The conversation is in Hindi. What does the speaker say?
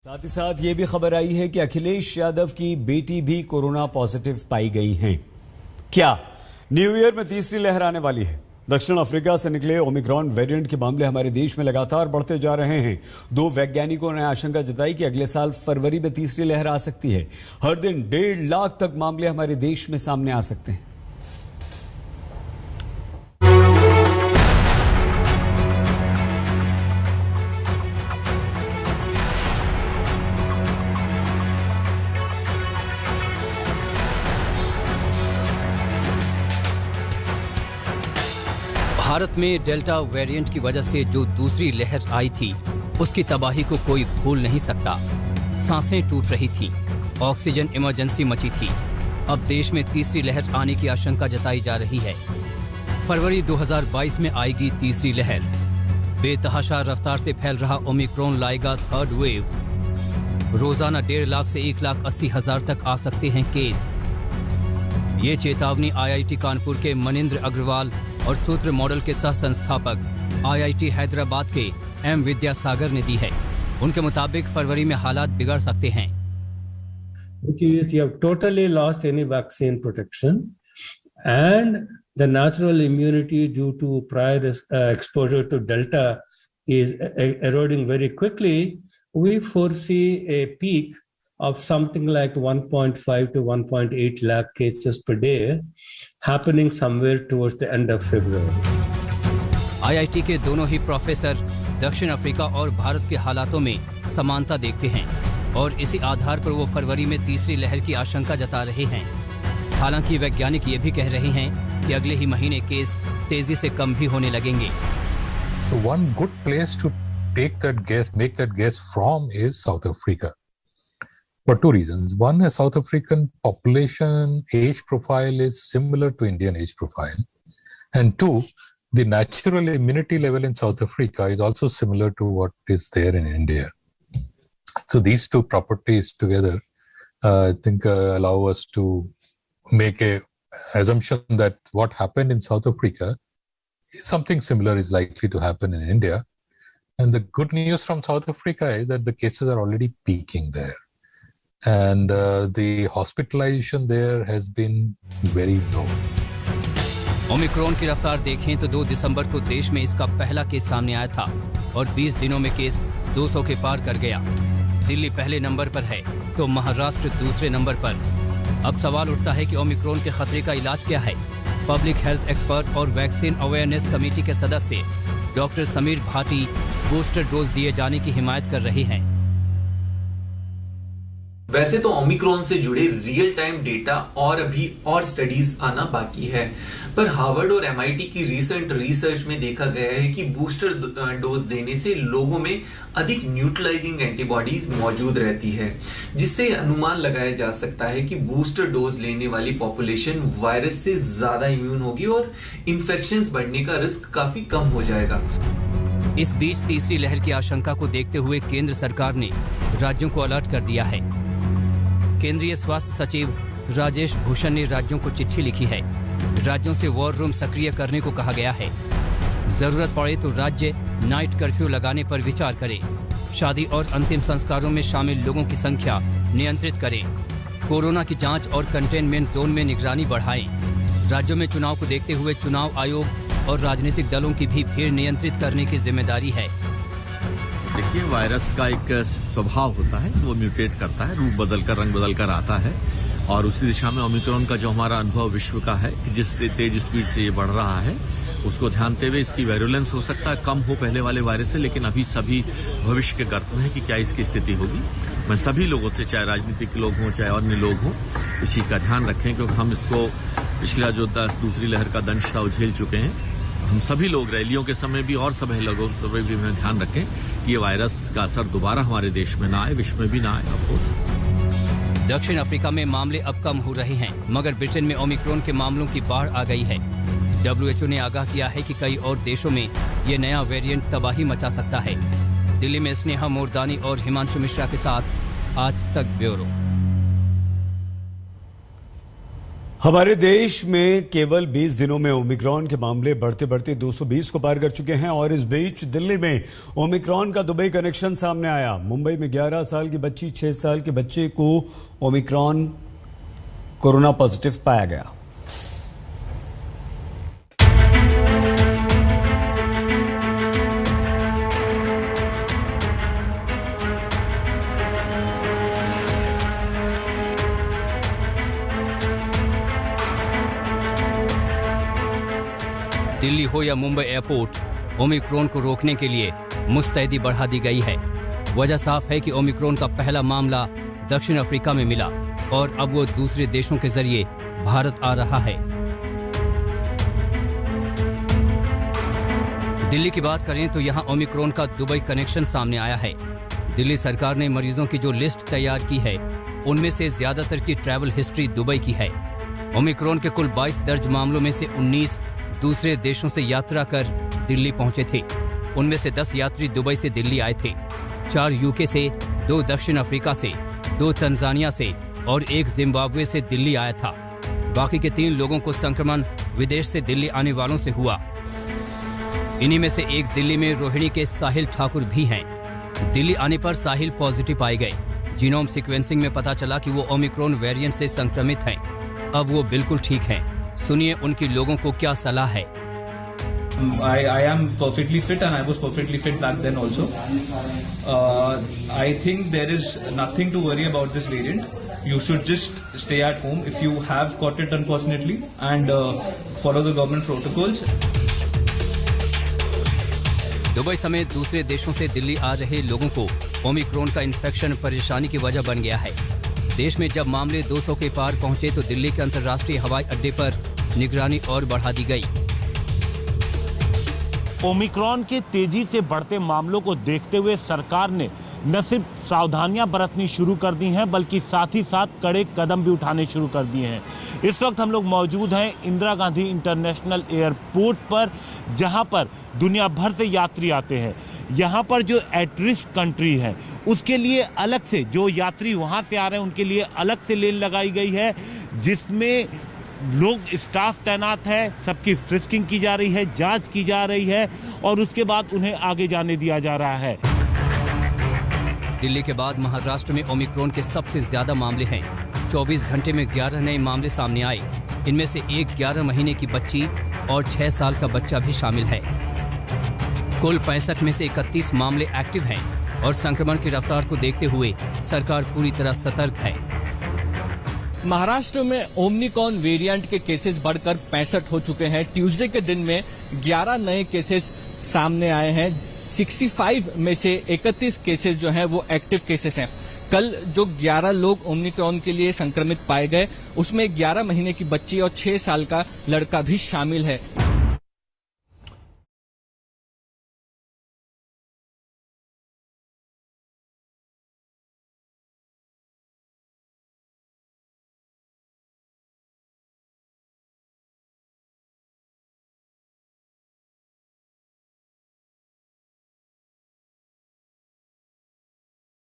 साथ ही साथ ये भी खबर आई है कि अखिलेश यादव की बेटी भी कोरोना पॉजिटिव पाई गई हैं। क्या न्यू ईयर में तीसरी लहर आने वाली है? दक्षिण अफ्रीका से निकले ओमिक्रॉन वेरिएंट के मामले हमारे देश में लगातार बढ़ते जा रहे हैं। 2 वैज्ञानिकों ने आशंका जताई कि अगले साल फरवरी में तीसरी लहर आ सकती है। हर दिन 1.5 लाख तक मामले हमारे देश में सामने आ सकते हैं। भारत में डेल्टा वेरिएंट की वजह से जो दूसरी लहर आई थी, उसकी तबाही को कोई भूल नहीं सकता। सांसें टूट रही थीं, ऑक्सीजन इमरजेंसी मची थी। अब देश में तीसरी लहर आने की आशंका जताई जा रही है। फरवरी 2022 में आएगी तीसरी लहर। बेतहाशा रफ्तार से फैल रहा ओमिक्रॉन लाएगा थर्ड वेव। रोजाना 1.5 लाख से 1,80,000 तक आ सकते हैं केस। ये चेतावनी IIT कानपुर के मनिंद्र अग्रवाल और सूत्र मॉडल के सह संस्थापक IIT हैदराबाद के M विद्यासागर ने दी है। उनके मुताबिक फरवरी में हालात बिगड़ सकते हैं। You have totally lost any vaccine protection, and the natural immunity due to prior exposure to Delta is eroding very quickly. We foresee a peak of something like 1.5 to 1.8 lakh cases per day happening somewhere towards the end of February. IIT के दोनों ही प्रोफेसर दक्षिण अफ्रीका और भारत के हालातों में समानता देखते हैं और इसी आधार पर वो फरवरी में तीसरी लहर की आशंका जता रहे हैं। हालांकि वैज्ञानिक ये भी कह रहे हैं कि अगले ही महीने केस तेजी से कम भी होने लगेंगे। So one good place to make that guess from is South Africa. For 2 reasons. One, the South African population age profile is similar to Indian age profile. And 2, the natural immunity level in South Africa is also similar to what is there in India. So these 2 properties together, I think allow us to make a assumption that what happened in South Africa, something similar is likely to happen in India. And the good news from South Africa is that the cases are already peaking there. And the hospitalization there has been very low. Omicron की रफ्तार देखें तो 2 दिसंबर को देश में इसका पहला केस सामने आया था और 20 दिनों में केस 200 के पार कर गया। दिल्ली पहले नंबर पर है तो महाराष्ट्र दूसरे नंबर पर। अब सवाल उठता है कि ओमिक्रॉन के खतरे का इलाज क्या है? पब्लिक हेल्थ एक्सपर्ट और वैक्सीन अवेयरनेस कमेटी के सदस्य doctor Sameer Bhati booster dose दिए जाने की हिमायत कर रहे हैं। वैसे तो ओमिक्रॉन से जुड़े रियल टाइम डेटा और अभी और स्टडीज आना बाकी है, पर हार्वर्ड और MIT की रिसेंट रिसर्च में देखा गया है कि बूस्टर डोज देने से लोगों में अधिक न्यूट्रलाइजिंग एंटीबॉडीज मौजूद रहती है, जिससे अनुमान लगाया जा सकता है कि बूस्टर डोज लेने वाली पॉपुलेशन वायरस से ज्यादा इम्यून होगी और इन्फेक्शंस बढ़ने का रिस्क काफी कम हो जाएगा। इस बीच तीसरी लहर की आशंका को देखते हुए केंद्र सरकार ने राज्यों को अलर्ट कर दिया है। केंद्रीय स्वास्थ्य सचिव राजेश भूषण ने राज्यों को चिट्ठी लिखी है। राज्यों से वॉर रूम सक्रिय करने को कहा गया है। जरूरत पड़े तो राज्य नाइट कर्फ्यू लगाने पर विचार करें। शादी और अंतिम संस्कारों में शामिल लोगों की संख्या नियंत्रित करें। कोरोना की जांच और कंटेनमेंट जोन में निगरानी बढ़ाएं। राज्यों में चुनाव को देखते हुए चुनाव आयोग और राजनीतिक दलों की भी भीड़ नियंत्रित करने की जिम्मेदारी है। देखिए, वायरस का एक स्वभाव होता है, वो म्यूटेट करता है, रूप बदलकर रंग बदलकर आता है और उसी दिशा में ओमिक्रॉन का जो हमारा अनुभव विश्व का है कि जिस तेज स्पीड से ये बढ़ रहा है, उसको ध्यानते हुए इसकी वायरुलेंस हो सकता है कम हो पहले वाले वायरस से, लेकिन अभी सभी भविष्य के गर्त में है कि क्या इसकी स्थिति होगी। मैं सभी लोगों से, चाहे राजनीतिक लोग हों चाहे अन्य लोग हों, इस चीज का ध्यान रखें क्योंकि हम इसको पिछला जो दूसरी लहर का दंश था झेल चुके हैं। हम सभी लोग रैलियों के समय भी और सभी लोगों को भी ध्यान रखें कि ये वायरस का असर दोबारा हमारे देश में ना आए, विश्व में भी ना आए। अफकोर्स दक्षिण अफ्रीका में मामले अब कम हो रहे हैं, मगर ब्रिटेन में ओमिक्रॉन के मामलों की बाढ़ आ गई है। WHO ने आगाह किया है कि कई और देशों में ये नया वेरिएंट तबाही मचा सकता है। दिल्ली में स्नेहा मोरदानी और हिमांशु मिश्रा के साथ आज तक ब्यूरो। हमारे देश में केवल 20 दिनों में ओमिक्रॉन के मामले बढ़ते बढ़ते 220 को पार कर चुके हैं और इस बीच दिल्ली में ओमिक्रॉन का दुबई कनेक्शन सामने आया। मुंबई में 11 साल की बच्ची 6 साल के बच्चे को ओमिक्रॉन कोरोना पॉजिटिव पाया गया। दिल्ली हो या मुंबई एयरपोर्ट, ओमिक्रॉन को रोकने के लिए मुस्तैदी बढ़ा दी गई है। वजह साफ है कि ओमिक्रॉन का पहला मामला दक्षिण अफ्रीका में मिला और अब वो दूसरे देशों के जरिए भारत आ रहा है। दिल्ली की बात करें तो यहाँ ओमिक्रॉन का दुबई कनेक्शन सामने आया है। दिल्ली सरकार ने मरीजों की जो लिस्ट तैयार की है, उनमें से ज्यादातर की ट्रैवल हिस्ट्री दुबई की है। ओमिक्रॉन के कुल 22 दर्ज मामलों में से 19 दूसरे देशों से यात्रा कर दिल्ली पहुंचे थे। उनमें से 10 यात्री दुबई से दिल्ली आए थे, 4 यूके से, 2 दक्षिण अफ्रीका से, 2 तंजानिया से और 1 जिम्बाब्वे से दिल्ली आया था। बाकी के 3 लोगों को संक्रमण विदेश से दिल्ली आने वालों से हुआ। इन्हीं में से एक दिल्ली में रोहिणी के साहिल ठाकुर भी हैं। दिल्ली आने पर साहिल पॉजिटिव पाए गए। जीनोम सीक्वेंसिंग में पता चला कि वो ओमिक्रॉन वेरिएंट से संक्रमित हैं। अब वो बिल्कुल ठीक हैं। सुनिए उनकी लोगों को क्या सलाह है। I am perfectly fit and I was perfectly fit back then also. I think there is nothing to worry about this variant. You should just stay at home if you have caught it unfortunately and follow the government protocols. Dubai समेत दूसरे देशों से दिल्ली आ रहे लोगों को ओमिक्रॉन का इन्फेक्शन परेशानी की वजह बन गया है। देश में जब मामले 200 के पार पहुंचे तो दिल्ली के अंतर्राष्ट्रीय हवाई अड्डे पर निगरानी और बढ़ा दी गई। ओमिक्रॉन के तेजी से बढ़ते मामलों को देखते हुए सरकार ने न सिर्फ सावधानियां बरतनी शुरू कर दी हैं, बल्कि साथ ही साथ कड़े कदम भी उठाने शुरू कर दिए हैं। इस वक्त हम लोग मौजूद हैं इंदिरा गांधी इंटरनेशनल एयरपोर्ट पर, जहां पर दुनिया भर से यात्री आते हैं। यहाँ पर जो एट रिस्क कंट्री है उसके लिए अलग से, जो यात्री वहाँ से आ रहे हैं उनके लिए अलग से लेन लगाई गई है, जिसमें लोग स्टाफ तैनात है, सबकी फ्रिस्किंग की जा रही है, जांच की जा रही है और उसके बाद उन्हें आगे जाने दिया जा रहा है। दिल्ली के बाद महाराष्ट्र में ओमिक्रॉन के सबसे ज्यादा मामले हैं। 24 घंटे में 11 नए मामले सामने आए। इनमें से एक 11 महीने की बच्ची और 6 साल का बच्चा भी शामिल है। कुल 65 में से 31 मामले एक्टिव हैं और संक्रमण की रफ्तार को देखते हुए सरकार पूरी तरह सतर्क है। महाराष्ट्र में ओमिक्रॉन वेरिएंट के केसेस बढ़कर 65 हो चुके हैं। ट्यूसडे के दिन में 11 नए केसेस सामने आए हैं। 65 में से 31 केसेस जो हैं वो एक्टिव केसेस हैं। कल जो 11 लोग ओमिक्रॉन के लिए संक्रमित पाए गए, उसमें 11 महीने की बच्ची और 6 साल का लड़का भी शामिल है।